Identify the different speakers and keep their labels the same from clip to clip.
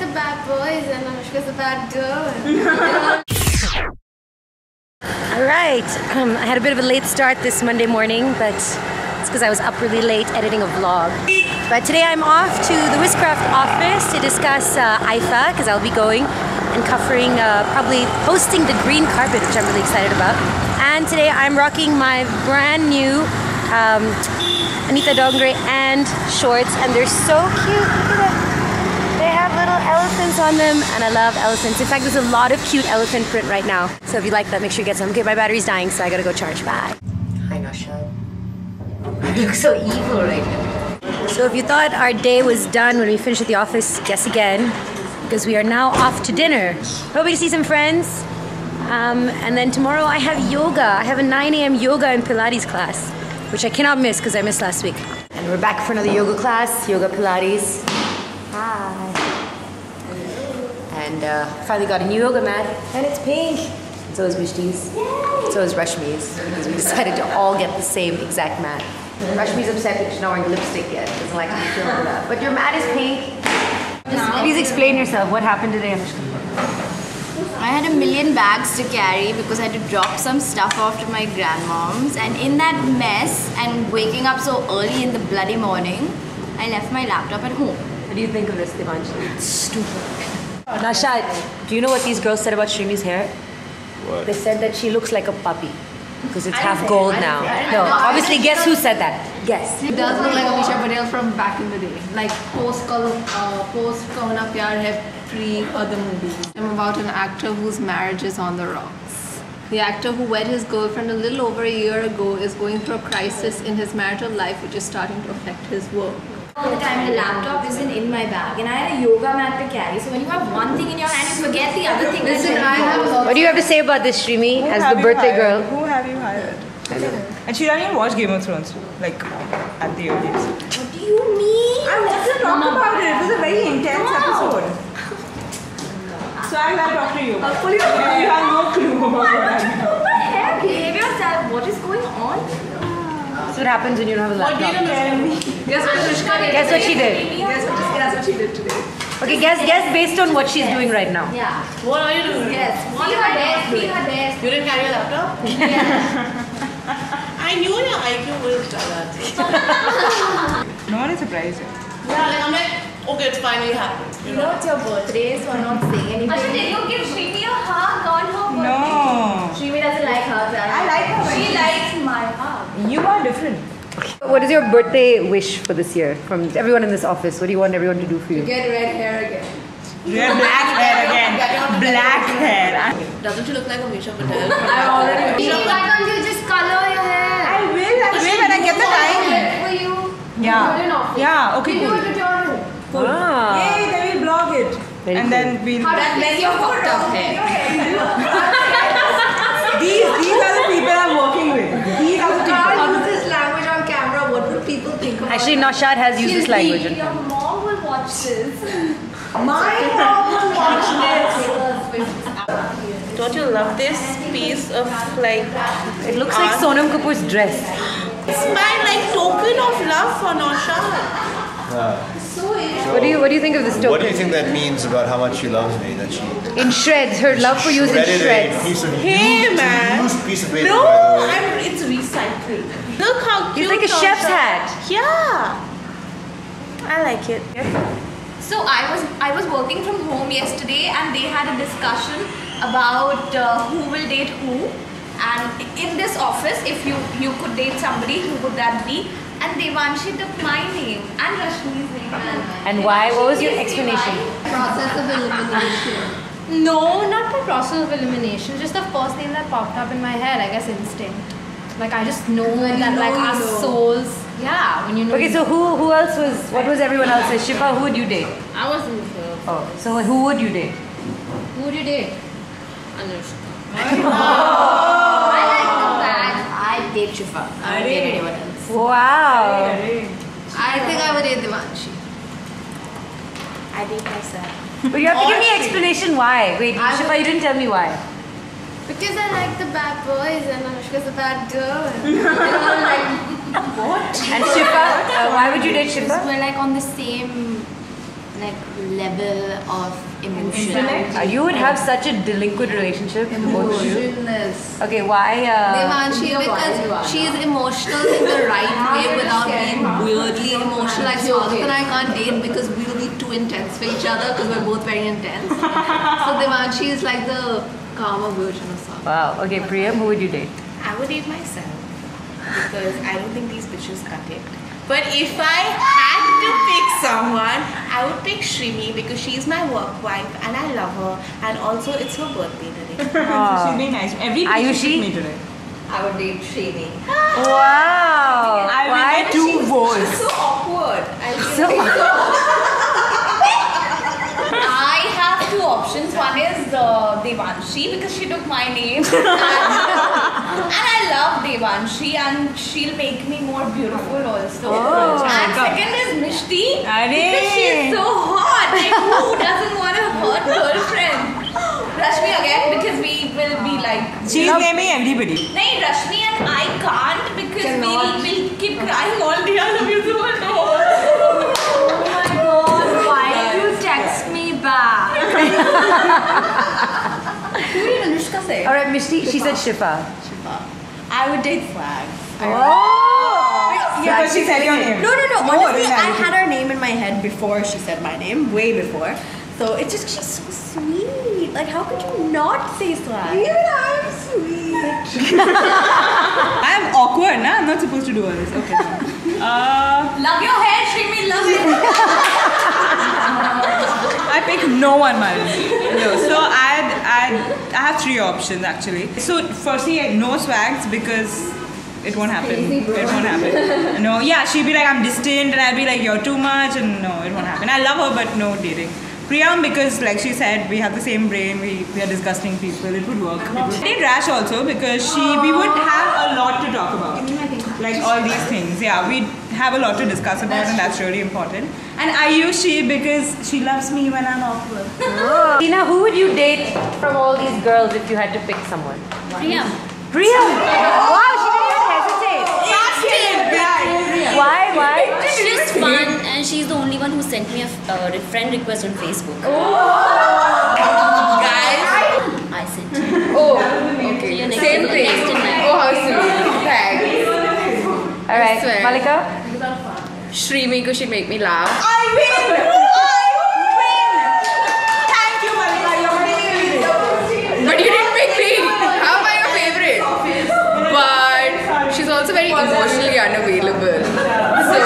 Speaker 1: the bad boys and Anushka's the bad girl.
Speaker 2: Alright, I had a bit of a late start this Monday morning, but it's because I was up really late editing a vlog. But today I'm off to the Wishcraft office to discuss IFA, because I'll be going and covering, probably hosting the green carpet, which I'm really excited about. And today I'm rocking my brand new Anita Dongre and shorts, and they're so cute. Look at it. They have little elephants on them, and I love elephants. In fact, there's a lot of cute elephant print right now. So if you like that, make sure you get some. Okay, my battery's dying, so I gotta go charge. Bye. Hi, Naushad. You look so evil right now. So if you thought our day was done when we finished at the office, guess again, because we are now off to dinner. Hoping to see some friends. And then tomorrow I have yoga. I have a 9 a.m. yoga and Pilates class, which I cannot miss because I missed last week. And we're back for another yoga class, yoga Pilates. Hi. And finally got a new yoga mat, and it's pink. So is Mishti's. So is Rashmi's, because we decided to all get the same exact mat. Rashmi's upset that she's not wearing lipstick yet. Doesn't like to be filmed that. But your mat is pink. Please explain yourself. What happened today, Anushka?
Speaker 1: I had a million bags to carry because I had to drop some stuff off to my grandmom's, and in that mess and waking up so early in the bloody morning, I left my laptop at home.
Speaker 2: What do you think of this, Devanshi? It's stupid. Naushad, do you know what these girls said about Shrimi's hair?
Speaker 3: What?
Speaker 2: They said that she looks like a puppy because it's half gold now. No, obviously, guess who said that? Guess.
Speaker 4: It does look like Amisha Patel from back in the day, like post Kauna Pyar Hai pre-other movies. I'm about an actor whose marriage is on the rocks. The actor who wed his girlfriend a little over a year ago is going through a crisis in his marital life, which is starting to affect his work.
Speaker 1: All the time the laptop isn't in my bag, and I had a yoga mat to carry. So when you have one thing in your hand, you forget the other thing.
Speaker 4: Listen, I have.
Speaker 2: What do you have to say about this, Shrimi, as the birthday girl?
Speaker 5: Who have you hired? And she didn't even watch Game of Thrones, like at the earliest.
Speaker 1: What do you mean?
Speaker 5: I want to talk about it. It was a very intense episode. So I'm glad to talk to you. You have no clue about what I mean.
Speaker 1: What the heck? Behave yourself. What is going on?
Speaker 2: That's what happens when you don't have a laptop.
Speaker 4: Guess what Anushka did?
Speaker 2: Guess what she did.
Speaker 4: Guess what she did today.
Speaker 2: Okay, guess based on what she's doing right now.
Speaker 1: Yeah.
Speaker 4: What are you doing?
Speaker 1: Yes.
Speaker 4: What
Speaker 1: See
Speaker 4: am
Speaker 1: her
Speaker 4: I
Speaker 1: desk.
Speaker 4: doing?
Speaker 1: See her desk.
Speaker 4: You didn't carry your laptop? I knew your IQ would tell that.
Speaker 5: No one is surprised.
Speaker 4: Yeah, like I'm like, okay, it's finally happened.
Speaker 1: You know it's your birthday, so I'm not saying anything.
Speaker 6: Did you give Shrimi a hug on her birthday?
Speaker 5: No.
Speaker 1: Shrimi doesn't like hugs.
Speaker 5: I like her.
Speaker 6: She likes my hug.
Speaker 5: You are different.
Speaker 2: What is your birthday wish for this year from everyone in this office? What do you want everyone to do for you?
Speaker 4: Get red hair again.
Speaker 5: You have black hair again. Black hair.
Speaker 4: Doesn't she look like Amisha Patel?
Speaker 5: I already.
Speaker 6: Why don't you just color your hair?
Speaker 5: I will when I get the time.
Speaker 6: For you.
Speaker 5: Yeah. Yeah. Okay.
Speaker 6: Do a
Speaker 5: Cool.
Speaker 6: tutorial.
Speaker 5: Cool.
Speaker 2: Ah.
Speaker 5: Yay! Then we'll blog it.
Speaker 2: Very
Speaker 5: And
Speaker 2: cool.
Speaker 5: then we'll.
Speaker 4: Then you fucked up hair.
Speaker 5: These are the people I'm working with. These are the people.
Speaker 4: Use this language on camera. What would people think of?
Speaker 2: Actually, Naushad has used this language. in
Speaker 6: Your mom will watch this.
Speaker 4: My mom will watch this. Don't you love this piece of like?
Speaker 2: It looks like Sonam Kapoor's dress.
Speaker 4: It's my like token of love for Naushad.
Speaker 2: What do you think of this token?
Speaker 3: What do you think that means about how much she loves me? That she
Speaker 2: In shreds, her love for you is in
Speaker 3: shredded a
Speaker 2: shreds.
Speaker 3: piece of
Speaker 4: Hey, man.
Speaker 3: used piece of paper,
Speaker 4: No,
Speaker 3: by the way.
Speaker 4: it's recycled. Look how cute.
Speaker 2: It's like a chef's hat.
Speaker 4: Yeah. I like it.
Speaker 6: So I was working from home yesterday, and they had a discussion about who will date who. And in this office, if you could date somebody, who would that be? And Devanshi took my name and Rashmi's name.
Speaker 2: And why? What was your explanation?
Speaker 4: Process of elimination.
Speaker 7: No, not the process of elimination. Just the first name that popped up in my head. I guess instinct. Like I just know that like our souls. Yeah, when you know.
Speaker 2: Okay, so who else was? What was everyone else's? Shifa, who would you date?
Speaker 4: I wasn't sure.
Speaker 2: Oh, so who would you date?
Speaker 7: Who would you date?
Speaker 4: Anushka.
Speaker 6: I like the bag.
Speaker 1: I date Shifa. I don't date anyone else.
Speaker 2: Wow.
Speaker 4: I think I would date Devanshi.
Speaker 1: I date myself.
Speaker 2: But you have to give me an explanation why. Wait, Shifa, you didn't tell me why.
Speaker 1: Because I like the bad boys and Anushka's a bad girl.
Speaker 2: And Shifa, why would you date Shifa?
Speaker 1: We're like on the same like level of emotion.
Speaker 2: You would have such a delinquent relationship, both of you.
Speaker 4: Emotionless.
Speaker 2: Okay, why?
Speaker 4: Devanshi, because she's emotional in the right way without being weirdly emotional. Like Swagat and I can't date because we'll be too intense for each other because we're both very intense. So Devanshi is like the calmer version of Swagat.
Speaker 2: Wow. Okay, Priyam, who would you date?
Speaker 6: I would date myself because I don't think these bitches cut it. But if I had to pick someone, I would pick Shrimi because she's my work wife and I love her, and also it's her birthday today.
Speaker 5: She's being nice. Every
Speaker 2: Ayushi?
Speaker 5: me today.
Speaker 4: I would date Srini.
Speaker 2: Wow.
Speaker 5: I will get 2 votes.
Speaker 6: So awkward. I have 2 options. One is Devanshi because she took my name, and I love Devanshi, and she'll make me more beautiful also. And second is Mishti because she's so hot. Like, who doesn't want a hot girlfriend? Rashmi again because we will be like.
Speaker 5: She's naming everybody.
Speaker 6: No, Rashmi and I can't because we'll keep crying all day. I love you so much.
Speaker 1: Oh my god, why did you text me back?
Speaker 6: Who did Anushka say?
Speaker 2: All right, Mishti. She said Shifa.
Speaker 6: I would date Swag.
Speaker 5: Yeah, but she said your name.
Speaker 1: No. Honestly,
Speaker 5: really,
Speaker 1: I had her name in my head before she said my name, way before. So it's just she's so sweet. Like, how could you not say Swag?
Speaker 5: Even I'm sweet. I'm awkward, nah? I'm not supposed to do all this. Okay.
Speaker 6: Love your hair, Shrimi. Love it.
Speaker 5: I pick no one, Marin. No, so I have 3 options actually. So firstly, no Swags because it won't happen. It won't happen. No, yeah, she'd be like, I'm distant, and I'd be like, you're too much, and no, it won't happen. I love her, but no dating. Priyam, because like she said, we have the same brain, we are disgusting people, it would work. I date Rash also because we would have a lot to talk about. Like all these things, yeah, we'd have a lot to discuss about, and that's really important. And Ayushi because she loves me when I'm awkward.
Speaker 2: Tina, who would you date from all these girls if you had to pick someone?
Speaker 1: Priyam.
Speaker 2: Priyam! Wow, she didn't even hesitate. Why?
Speaker 1: She's fun and she's the only one who sent me a friend request on Facebook.
Speaker 6: Guys.
Speaker 1: I sent you.
Speaker 6: Oh,
Speaker 1: Okay.
Speaker 6: okay. Same thing. Oh, how sweet. Thanks.
Speaker 2: All right,
Speaker 6: swear.
Speaker 2: Malika?
Speaker 6: Shrimi because she make me laugh.
Speaker 5: I win! Thank you, Malika. You're really
Speaker 6: But you didn't pick me. How am I your favorite? But she's also very emotionally unavailable. So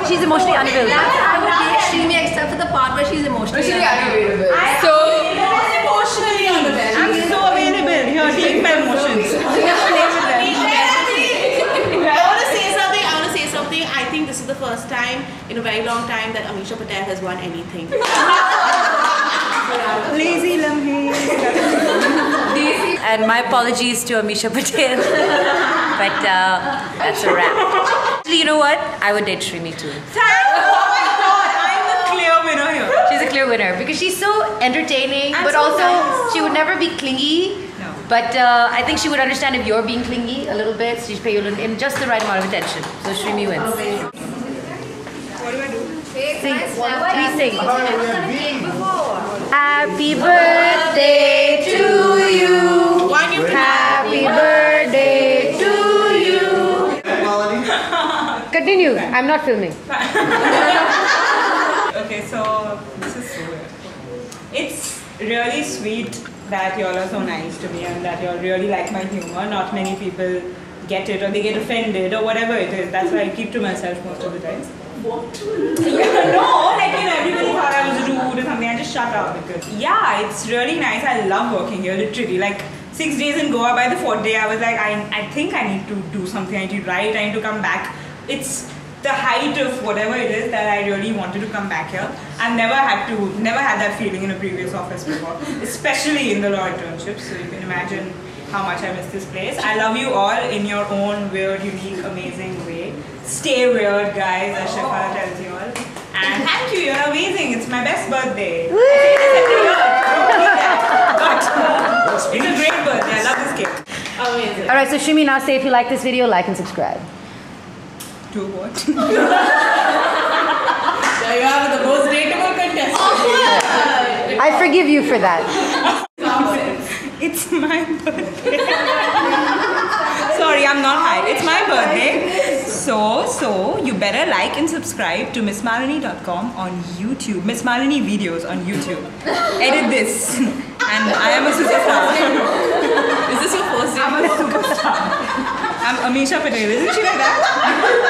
Speaker 2: She's emotionally unavailable.
Speaker 4: I would date Srini except for the part where she's emotionally
Speaker 6: unavailable. So
Speaker 5: emotionally unavailable. I'm so available. Here, take my emotions.
Speaker 6: I want to say something. I think this is the first time in a very long time that Amisha Patel has won anything.
Speaker 5: Lazy lamhe.
Speaker 2: And my apologies to Amisha Patel. But that's a wrap. Actually, you know what? I would date Shrimi too.
Speaker 5: Oh my god, I'm the clear winner here.
Speaker 2: She's a clear winner because she's so entertaining, but
Speaker 5: so
Speaker 2: also
Speaker 5: nice.
Speaker 2: she would never be clingy.
Speaker 5: No.
Speaker 2: But I think she would understand if you're being clingy a little bit. So she'd pay you in just the right amount of attention. So Shrimi wins.
Speaker 5: What do I do?
Speaker 2: Sing. Please sing. Happy birthday to you. Happy birthday to you. Continue. I'm not filming.
Speaker 5: Okay, so this is so weird. It's really sweet that y'all are so nice to me and that y'all really like my humor. Not many people get it or they get offended or whatever it is. That's why I keep to myself most of the times. What? Yeah, no, like everybody thought I was rude or something. I just shut up because it's really nice. I love working here, literally. Like 6 days in Goa, by the 4th day, I was like, I think I need to do something. I need to write. I need to come back. It's the height of whatever it is that I really wanted to come back here. I've never had that feeling in a previous office before, especially in the law internship. So you can imagine how much I miss this place. I love you all in your own weird, unique, amazing way. Stay weird, guys, as Shifa tells you all. And thank you, you're amazing. It's my best birthday. It's a great birthday. I love this gift.
Speaker 6: Amazing.
Speaker 2: All right, so Shrimi, now say if you like this video, like and subscribe.
Speaker 5: To what?
Speaker 6: There you have the most relatable content.
Speaker 2: I forgive you for that.
Speaker 5: It's my birthday. Sorry, I'm not high. It's my birthday. So you better like and subscribe to MissMalini.com on YouTube. Miss Malini videos on YouTube. Edit this. And I am a superstar.
Speaker 6: Is this your first day?
Speaker 5: I'm a superstar. I'm Amisha Patel. Isn't she like that?